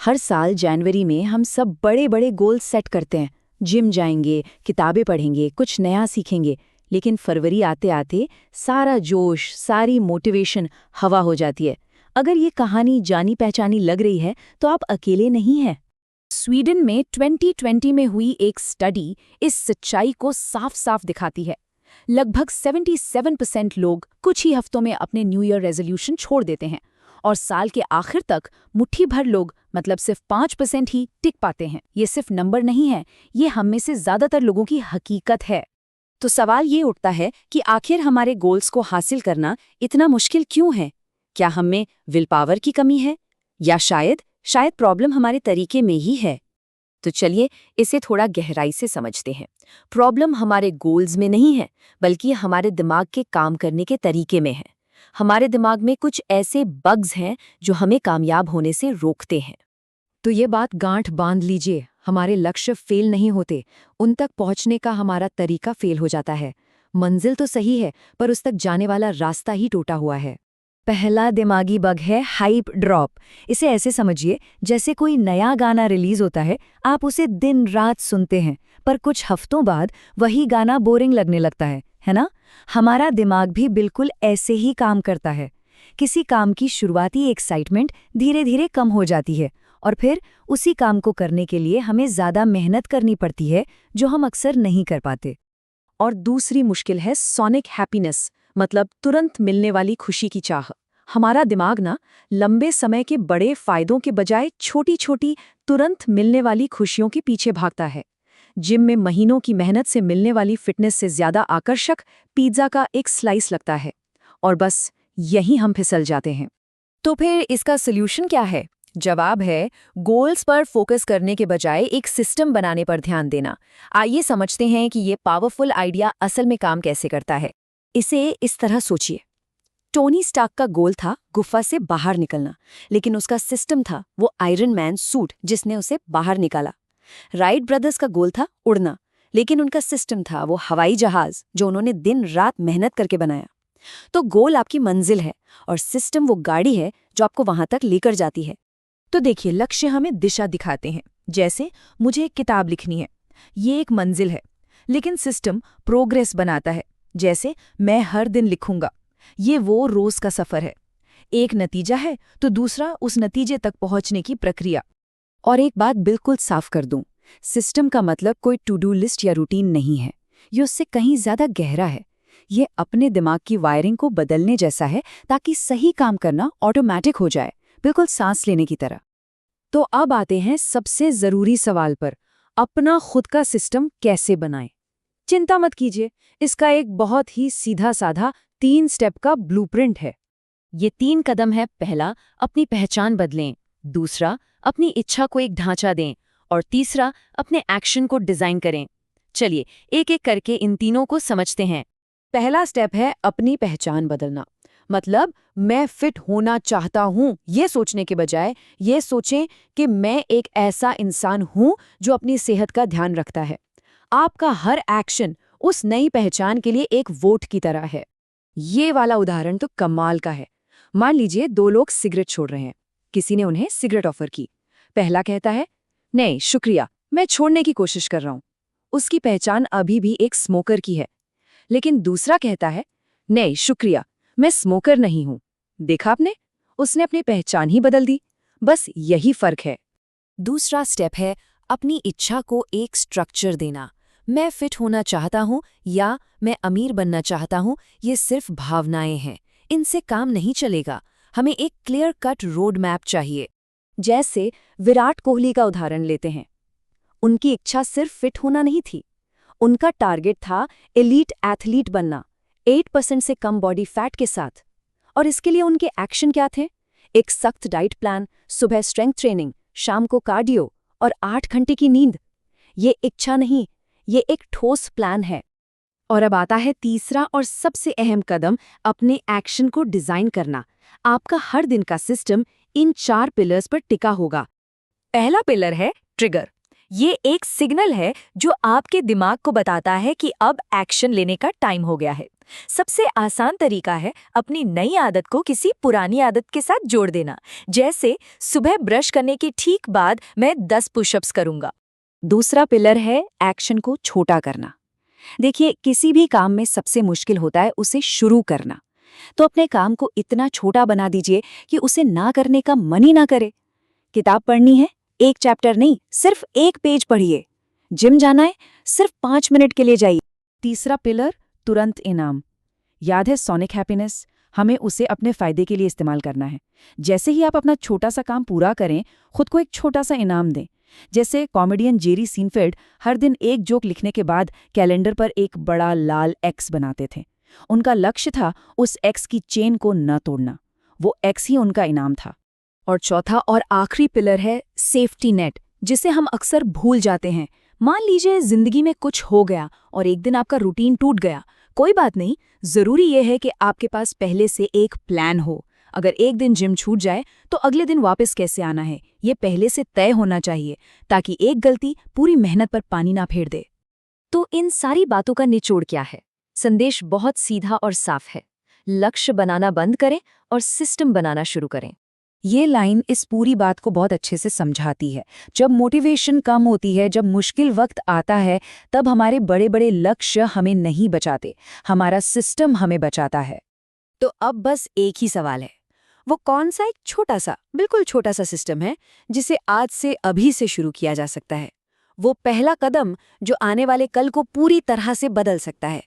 हर साल जनवरी में हम सब बड़े बड़े गोल सेट करते हैं। जिम जाएंगे, किताबें पढ़ेंगे, कुछ नया सीखेंगे। लेकिन फरवरी आते आते सारा जोश, सारी मोटिवेशन हवा हो जाती है। अगर ये कहानी जानी पहचानी लग रही है तो आप अकेले नहीं हैं। स्वीडन में 2020 में हुई एक स्टडी इस सच्चाई को साफ साफ दिखाती है। लगभग 77% लोग कुछ ही हफ्तों में अपने न्यू ईयर रेजोल्यूशन छोड़ देते हैं और साल के आखिर तक मुट्ठी भर लोग, मतलब सिर्फ 5% ही टिक पाते हैं। ये सिर्फ नंबर नहीं है, ये हम में से ज्यादातर लोगों की हकीकत है। तो सवाल ये उठता है कि आखिर हमारे गोल्स को हासिल करना इतना मुश्किल क्यों है? क्या हम में विल पावर की कमी है, या शायद प्रॉब्लम हमारे तरीके में ही है? तो चलिए इसे थोड़ा गहराई से समझते हैं। प्रॉब्लम हमारे गोल्स में नहीं है, बल्कि हमारे दिमाग के काम करने के तरीके में है। हमारे दिमाग में कुछ ऐसे बग्स हैं जो हमें कामयाब होने से रोकते हैं। तो ये बात गांठ बांध लीजिए, हमारे लक्ष्य फेल नहीं होते, उन तक पहुंचने का हमारा तरीका फेल हो जाता है। मंजिल तो सही है, पर उस तक जाने वाला रास्ता ही टूटा हुआ है। पहला दिमागी बग है हाइप ड्रॉप। इसे ऐसे समझिए जैसे कोई नया गाना रिलीज होता है, आप उसे दिन रात सुनते हैं, पर कुछ हफ्तों बाद वही गाना बोरिंग लगने लगता है ना? हमारा दिमाग भी बिल्कुल ऐसे ही काम करता है। किसी काम की शुरुआती एक्साइटमेंट धीरे धीरे कम हो जाती है और फिर उसी काम को करने के लिए हमें ज़्यादा मेहनत करनी पड़ती है, जो हम अक्सर नहीं कर पाते। और दूसरी मुश्किल है सोनिक हैप्पीनेस, मतलब तुरंत मिलने वाली खुशी की चाह। हमारा दिमाग ना लंबे समय के बड़े फायदों के बजाय छोटी छोटी तुरंत मिलने वाली खुशियों के पीछे भागता है। जिम में महीनों की मेहनत से मिलने वाली फिटनेस से ज्यादा आकर्षक पिज्जा का एक स्लाइस लगता है, और बस यहीं हम फिसल जाते हैं। तो फिर इसका सल्यूशन क्या है? जवाब है गोल्स पर फोकस करने के बजाय एक सिस्टम बनाने पर ध्यान देना। आइए समझते हैं कि ये पावरफुल आइडिया असल में काम कैसे करता है। इसे इस तरह सोचिए, टोनी स्टार्क का गोल था गुफा से बाहर निकलना, लेकिन उसका सिस्टम था वो आयरन मैन सूट जिसने उसे बाहर निकाला। राइट ब्रदर्स का गोल था उड़ना, लेकिन उनका सिस्टम था वो हवाई जहाज जो उन्होंने दिन रात मेहनत करके बनाया। तो गोल आपकी मंजिल है और सिस्टम वो गाड़ी है जो आपको वहां तक लेकर जाती है। तो देखिए, लक्ष्य हमें दिशा दिखाते हैं। जैसे मुझे एक किताब लिखनी है, ये एक मंजिल है, लेकिन सिस्टम प्रोग्रेस बनाता है। जैसे मैं हर दिन लिखूंगा, ये वो रोज का सफर है। एक नतीजा है तो दूसरा उस नतीजे तक पहुंचने की प्रक्रिया। और एक बात बिल्कुल साफ कर दूं, सिस्टम का मतलब कोई टू डू लिस्ट या रूटीन नहीं है। ये उससे कहीं ज्यादा गहरा है। ये अपने दिमाग की वायरिंग को बदलने जैसा है, ताकि सही काम करना ऑटोमेटिक हो जाए, बिल्कुल सांस लेने की तरह। तो अब आते हैं सबसे जरूरी सवाल पर, अपना खुद का सिस्टम कैसे बनाएं? चिंता मत कीजिए, इसका एक बहुत ही सीधा साधा 3 स्टेप का ब्लूप्रिंट है। ये 3 कदम है। पहला, अपनी पहचान बदलें। दूसरा, अपनी इच्छा को एक ढांचा दें। और तीसरा, अपने एक्शन को डिजाइन करें। चलिए एक एक करके इन तीनों को समझते हैं। पहला स्टेप है अपनी पहचान बदलना। मतलब मैं फिट होना चाहता हूं, ये सोचने के बजाय ये सोचें कि मैं एक ऐसा इंसान हूं जो अपनी सेहत का ध्यान रखता है। आपका हर एक्शन उस नई पहचान के लिए एक वोट की तरह है। ये वाला उदाहरण तो कमाल का है। मान लीजिए 2 लोग सिगरेट छोड़ रहे हैं। किसी ने उन्हें सिगरेट ऑफर की। पहला कहता है, नहीं शुक्रिया, मैं छोड़ने की कोशिश कर रहा हूं। उसकी पहचान अभी भी एक स्मोकर की है। लेकिन दूसरा कहता है, नहीं शुक्रिया, मैं स्मोकर नहीं हूं। देखा आपने, उसने अपनी पहचान ही बदल दी। बस यही फर्क है। दूसरा स्टेप है अपनी इच्छा को एक स्ट्रक्चर देना। मैं फिट होना चाहता हूं या मैं अमीर बनना चाहता हूं, ये सिर्फ भावनाएं हैं, इनसे काम नहीं चलेगा। हमें एक क्लियर कट रोड मैप चाहिए। जैसे विराट कोहली का उदाहरण लेते हैं। उनकी इच्छा सिर्फ फिट होना नहीं थी, उनका टारगेट था एलीट एथलीट बनना, 8% से कम बॉडी फैट के साथ। और इसके लिए उनके एक्शन क्या थे? एक सख्त डाइट प्लान, सुबह स्ट्रेंथ ट्रेनिंग, शाम को कार्डियो और 8 घंटे की नींद। ये इच्छा नहीं, ये एक ठोस प्लान है। और अब आता है तीसरा और सबसे अहम कदम, अपने एक्शन को डिजाइन करना। आपका हर दिन का सिस्टम इन 4 पिलर्स पर टिका होगा। पहला पिलर है ट्रिगर। ये एक सिग्नल है जो आपके दिमाग को बताता है कि अब एक्शन लेने का टाइम हो गया है। सबसे आसान तरीका है अपनी नई आदत को किसी पुरानी आदत के साथ जोड़ देना। जैसे सुबह ब्रश करने के ठीक बाद मैं 10 पुशअप्स करूंगा। दूसरा पिलर है एक्शन को छोटा करना। देखिए, किसी भी काम में सबसे मुश्किल होता है उसे शुरू करना। तो अपने काम को इतना छोटा बना दीजिए कि उसे ना करने का मन ही ना करे। किताब पढ़नी है, एक चैप्टर नहीं, सिर्फ एक पेज पढ़िए। जिम जाना है, सिर्फ 5 मिनट के लिए जाइए। तीसरा पिलर, तुरंत इनाम। याद है सोनिक हैप्पीनेस? हमें उसे अपने फायदे के लिए इस्तेमाल करना है। जैसे ही आप अपना छोटा सा काम पूरा करें, खुद को एक छोटा सा इनाम दें। जैसे कॉमेडियन जेरी सीनफेल्ड हर दिन एक जोक लिखने के बाद कैलेंडर पर एक बड़ा लाल एक्स बनाते थे। उनका लक्ष्य था उस एक्स की चेन को न तोड़ना। वो एक्स ही उनका इनाम था। और चौथा और आखिरी पिलर है सेफ्टी नेट, जिसे हम अक्सर भूल जाते हैं। मान लीजिए जिंदगी में कुछ हो गया और एक दिन आपका रूटीन टूट गया। कोई बात नहीं, जरूरी यह है कि आपके पास पहले से एक प्लान हो। अगर एक दिन जिम छूट जाए तो अगले दिन वापस कैसे आना है, ये पहले से तय होना चाहिए, ताकि एक गलती पूरी मेहनत पर पानी ना फेर दे। तो इन सारी बातों का निचोड़ क्या है? संदेश बहुत सीधा और साफ है। लक्ष्य बनाना बंद करें और सिस्टम बनाना शुरू करें। ये लाइन इस पूरी बात को बहुत अच्छे से समझाती है। जब मोटिवेशन कम होती है, जब मुश्किल वक्त आता है, तब हमारे बड़े बड़े लक्ष्य हमें नहीं बचाते, हमारा सिस्टम हमें बचाता है। तो अब बस एक ही सवाल है, वो कौन सा एक छोटा सा, बिल्कुल छोटा सा सिस्टम है जिसे आज से अभी से शुरू किया जा सकता है? वो पहला कदम जो आने वाले कल को पूरी तरह से बदल सकता है।